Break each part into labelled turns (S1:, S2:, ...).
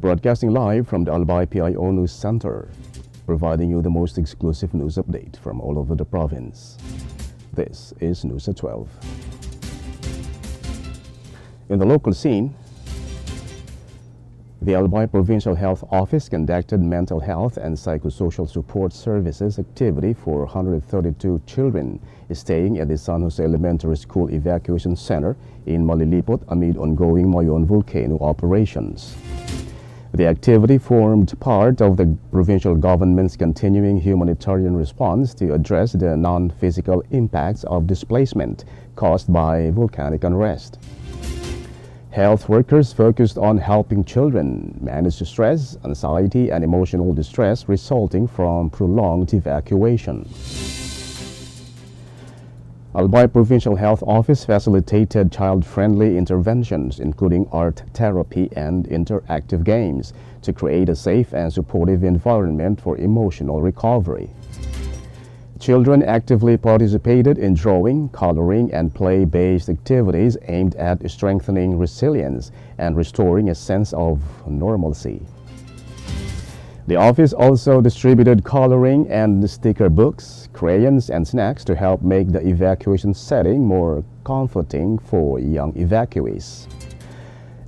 S1: Broadcasting live from the Albay PIO News Center, providing you the most exclusive news update from all over the province. This is News at 12. In the local scene, the Albay Provincial Health Office conducted mental health and psychosocial support services activity for 132 children staying at the San Jose Elementary School Evacuation Center in Malilipot amid ongoing Mayon volcano operations. The activity formed part of the provincial government's continuing humanitarian response to address the non-physical impacts of displacement caused by volcanic unrest. Health workers focused on helping children manage stress, anxiety, and emotional distress resulting from prolonged evacuation. Albay Provincial Health Office facilitated child-friendly interventions, including art therapy and interactive games, to create a safe and supportive environment for emotional recovery. Children actively participated in drawing, coloring, and play-based activities aimed at strengthening resilience and restoring a sense of normalcy. The office also distributed coloring and sticker books, crayons, and snacks to help make the evacuation setting more comforting for young evacuees.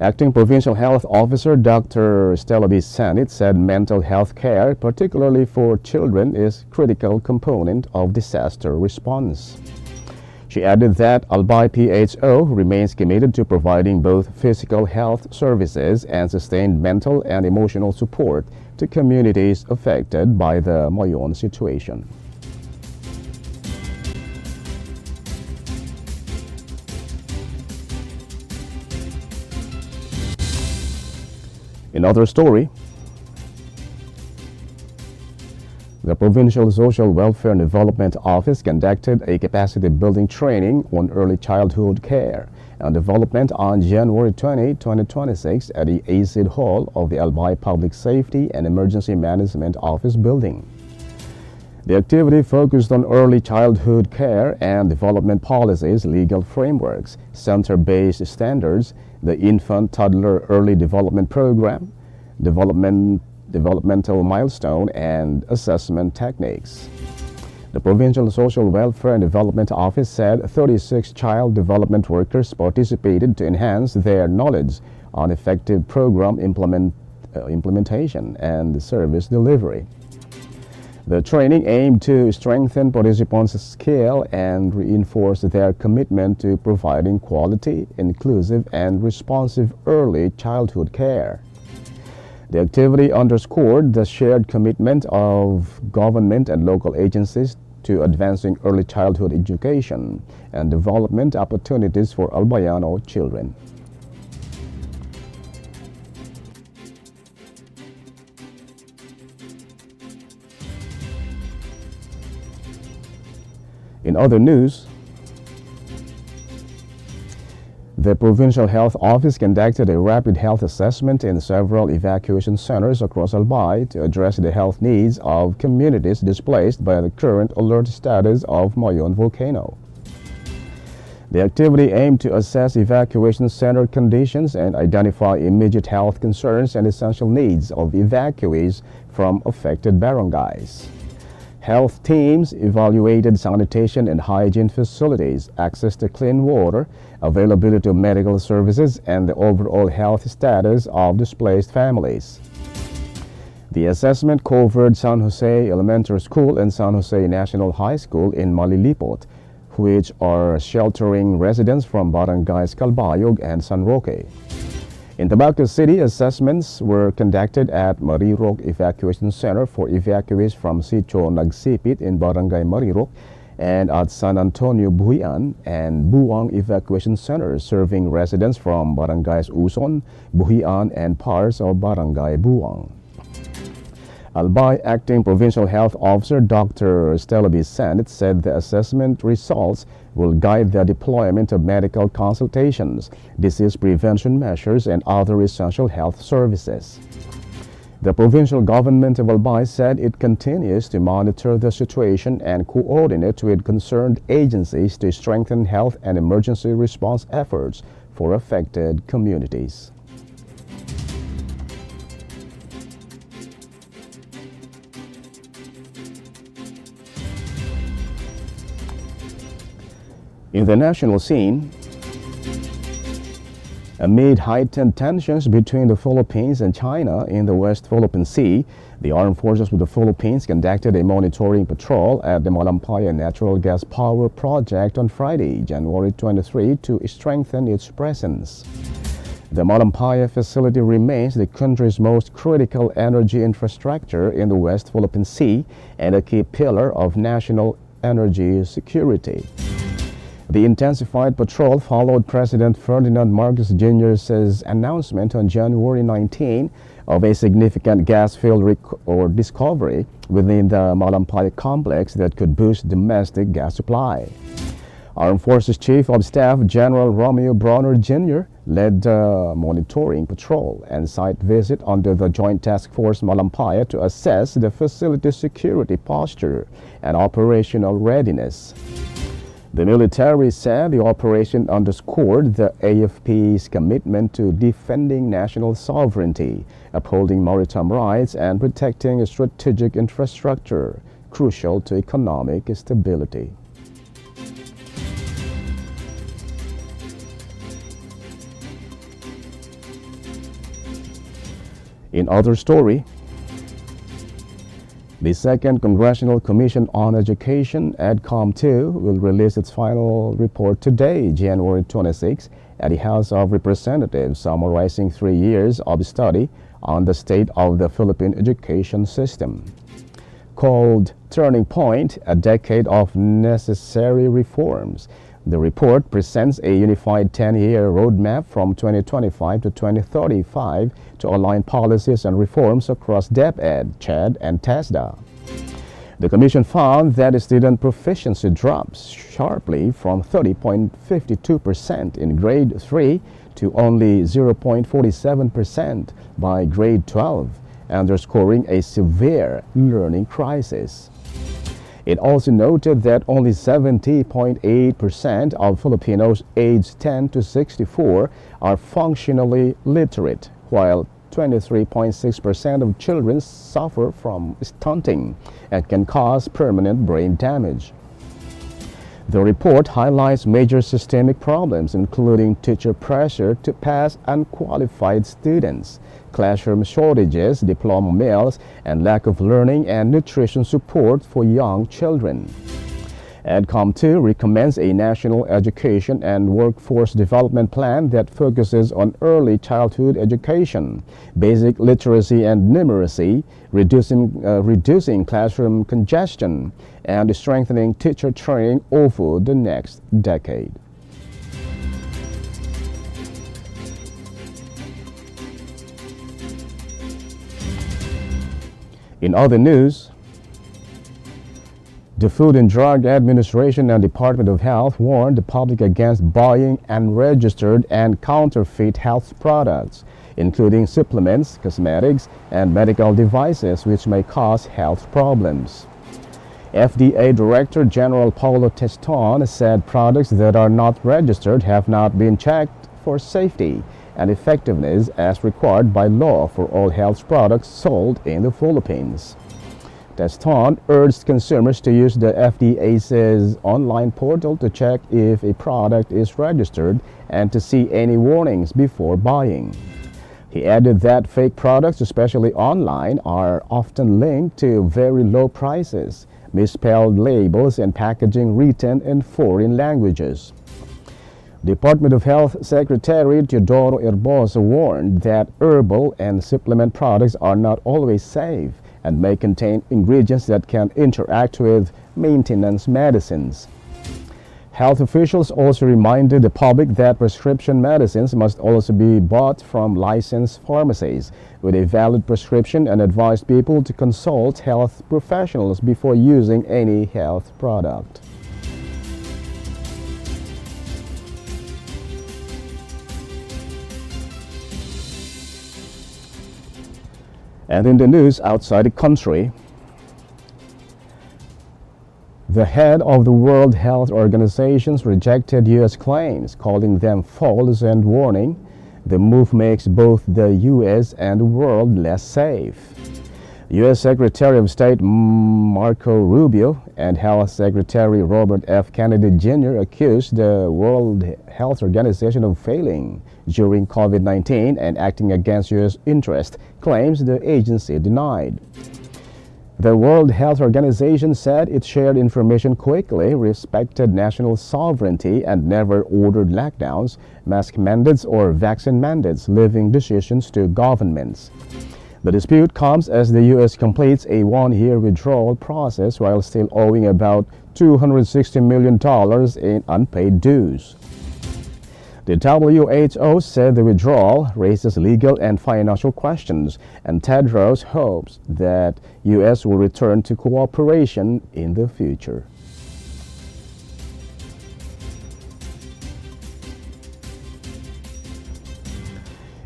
S1: Acting Provincial Health Officer Dr. Stella B. Sanit said mental health care, particularly for children, is a critical component of disaster response. She added that Albay PIO remains committed to providing both physical health services and sustained mental and emotional support to communities affected by the Mayon situation. In other story, the Provincial Social Welfare and Development Office conducted a capacity building training on early childhood care and development on January 20, 2026 at the ACID Hall of the Albay Public Safety and Emergency Management Office building. The activity focused on early childhood care and development policies, legal frameworks, center-based standards, the Infant-Toddler Early Development Program, developmental milestone, and assessment techniques. The Provincial Social Welfare and Development Office said 36 child development workers participated to enhance their knowledge on effective program implementation and service delivery. The training aimed to strengthen participants' skill and reinforce their commitment to providing quality, inclusive, and responsive early childhood care. The activity underscored the shared commitment of government and local agencies to advancing early childhood education and development opportunities for Albayano children. In other news, the Provincial Health Office conducted a rapid health assessment in several evacuation centers across Albay to address the health needs of communities displaced by the current alert status of Mayon volcano. The activity aimed to assess evacuation center conditions and identify immediate health concerns and essential needs of evacuees from affected barangays. Health teams evaluated sanitation and hygiene facilities, access to clean water, availability of medical services, and the overall health status of displaced families. The assessment covered San Jose Elementary School and San Jose National High School in Malilipot, which are sheltering residents from barangays Calbayog and San Roque. In Tabaco City, assessments were conducted at Marirok Evacuation Center for evacuees from Sitio Nagsipit in Barangay Marirok and at San Antonio Buhian and Buang Evacuation Center serving residents from Barangays Uson, Buhian, and parts of Barangay Buang. Albay Acting Provincial Health Officer Dr. Stella B. Sanit said the assessment results will guide the deployment of medical consultations, disease prevention measures, and other essential health services. The provincial government of Albay said it continues to monitor the situation and coordinate with concerned agencies to strengthen health and emergency response efforts for affected communities. In the national scene, amid heightened tensions between the Philippines and China in the West Philippine Sea, the Armed Forces of the Philippines conducted a monitoring patrol at the Malampaya natural gas power project on Friday, January 23, to strengthen its presence. The Malampaya facility remains the country's most critical energy infrastructure in the West Philippine Sea and a key pillar of national energy security. The intensified patrol followed President Ferdinand Marcos Jr.'s announcement on January 19 of a significant gas field discovery within the Malampaya complex that could boost domestic gas supply. Armed Forces Chief of Staff General Romeo Bronner Jr. led the monitoring patrol and site visit under the Joint Task Force Malampaya to assess the facility's security posture and operational readiness. The military said the operation underscored the AFP's commitment to defending national sovereignty, upholding maritime rights, and protecting strategic infrastructure, crucial to economic stability. In other story, the Second Congressional Commission on Education, EDCOM-2, will release its final report today, January 26, at the House of Representatives, summarizing 3 years of study on the state of the Philippine education system. Called Turning Point, a Decade of Necessary Reforms, the report presents a unified 10-year roadmap from 2025 to 2035 to align policies and reforms across DepEd, CHED, and TESDA. The Commission found that student proficiency drops sharply from 30.52% in grade 3 to only 0.47% by grade 12, underscoring a severe learning crisis. It also noted that only 70.8% of Filipinos aged 10 to 64 are functionally literate, while 23.6% of children suffer from stunting and can cause permanent brain damage. The report highlights major systemic problems, including teacher pressure to pass unqualified students, classroom shortages, diploma mills, and lack of learning and nutrition support for young children. EDCOM-2 recommends a national education and workforce development plan that focuses on early childhood education, basic literacy and numeracy, reducing classroom congestion, and strengthening teacher training over the next decade. In other news, the Food and Drug Administration and Department of Health warned the public against buying unregistered and counterfeit health products, including supplements, cosmetics, and medical devices, which may cause health problems. FDA Director General Paulo Teston said products that are not registered have not been checked for safety and effectiveness as required by law for all health products sold in the Philippines. Teston urged consumers to use the FDA's online portal to check if a product is registered and to see any warnings before buying. He added that fake products, especially online, are often linked to very low prices, misspelled labels, and packaging written in foreign languages. Department of Health Secretary Teodoro Herbosa warned that herbal and supplement products are not always safe and may contain ingredients that can interact with maintenance medicines. Health officials also reminded the public that prescription medicines must also be bought from licensed pharmacies with a valid prescription and advised people to consult health professionals before using any health product. And in the news outside the country, the head of the World Health Organization rejected U.S. claims, calling them false and warning the move makes both the U.S. and the world less safe. U.S. Secretary of State Marco Rubio and Health Secretary Robert F. Kennedy Jr. accused the World Health Organization of failing during COVID-19 and acting against U.S. interest, claims the agency denied. The World Health Organization said it shared information quickly, respected national sovereignty, and never ordered lockdowns, mask mandates, or vaccine mandates, leaving decisions to governments. The dispute comes as the U.S. completes a one-year withdrawal process while still owing about $260 million in unpaid dues. The WHO said the withdrawal raises legal and financial questions, and Tedros hopes that U.S. will return to cooperation in the future.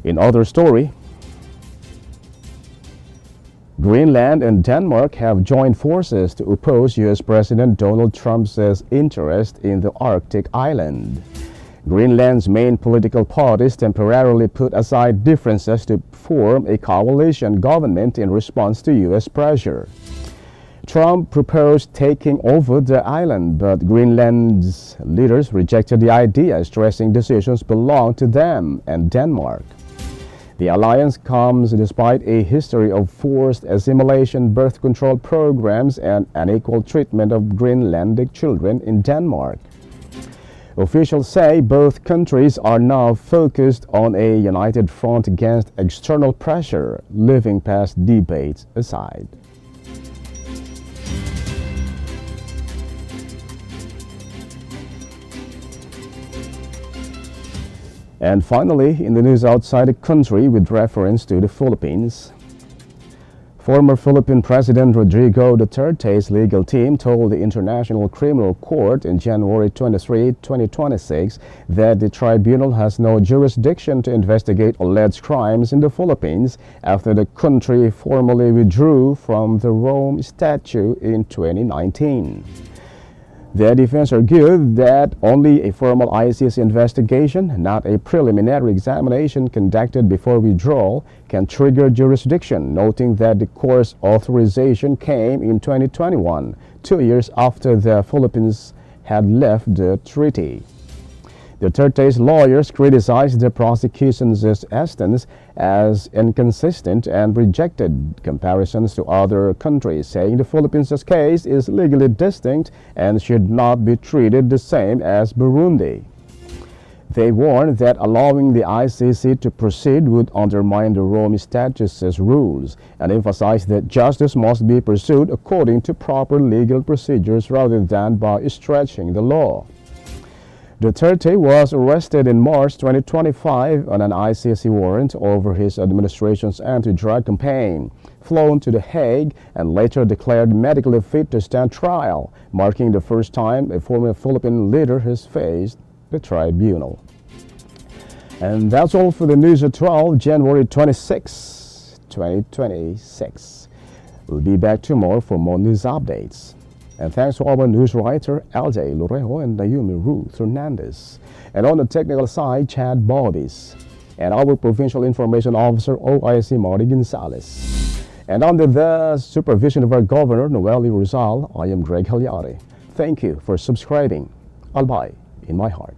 S1: In other story, Greenland and Denmark have joined forces to oppose U.S. President Donald Trump's interest in the Arctic island. Greenland's main political parties temporarily put aside differences to form a coalition government in response to U.S. pressure. Trump proposed taking over the island, but Greenland's leaders rejected the idea, stressing decisions belong to them and Denmark. The alliance comes despite a history of forced assimilation, birth control programs, and unequal treatment of Greenlandic children in Denmark. Officials say both countries are now focused on a united front against external pressure, leaving past debates aside. And finally, in the news outside the country with reference to the Philippines, former Philippine President Rodrigo Duterte's legal team told the International Criminal Court in January 23, 2026 that the tribunal has no jurisdiction to investigate alleged crimes in the Philippines after the country formally withdrew from the Rome Statute in 2019. The defense argued that only a formal ICC investigation, not a preliminary examination conducted before withdrawal, can trigger jurisdiction, noting that the court's authorization came in 2021, 2 years after the Philippines had left the treaty. Duterte's lawyers criticized the prosecution's stance as inconsistent and rejected comparisons to other countries, saying the Philippines' case is legally distinct and should not be treated the same as Burundi. They warned that allowing the ICC to proceed would undermine the Rome Statute's rules and emphasized that justice must be pursued according to proper legal procedures rather than by stretching the law. Duterte was arrested in March 2025 on an ICC warrant over his administration's anti-drug campaign, flown to The Hague, and later declared medically fit to stand trial, marking the first time a former Philippine leader has faced the tribunal. And that's all for the news at 12, January 26, 2026. We'll be back tomorrow for more news updates. And thanks to our news writer, Albay PIO and Naomi Ruth Hernandez. And on the technical side, Chad Bobbies. And our Provincial Information Officer, OIC Marty Gonzalez. And under the supervision of our Governor, Noeli Rizal, I am Greg Hallare. Thank you for subscribing. Albay in my heart.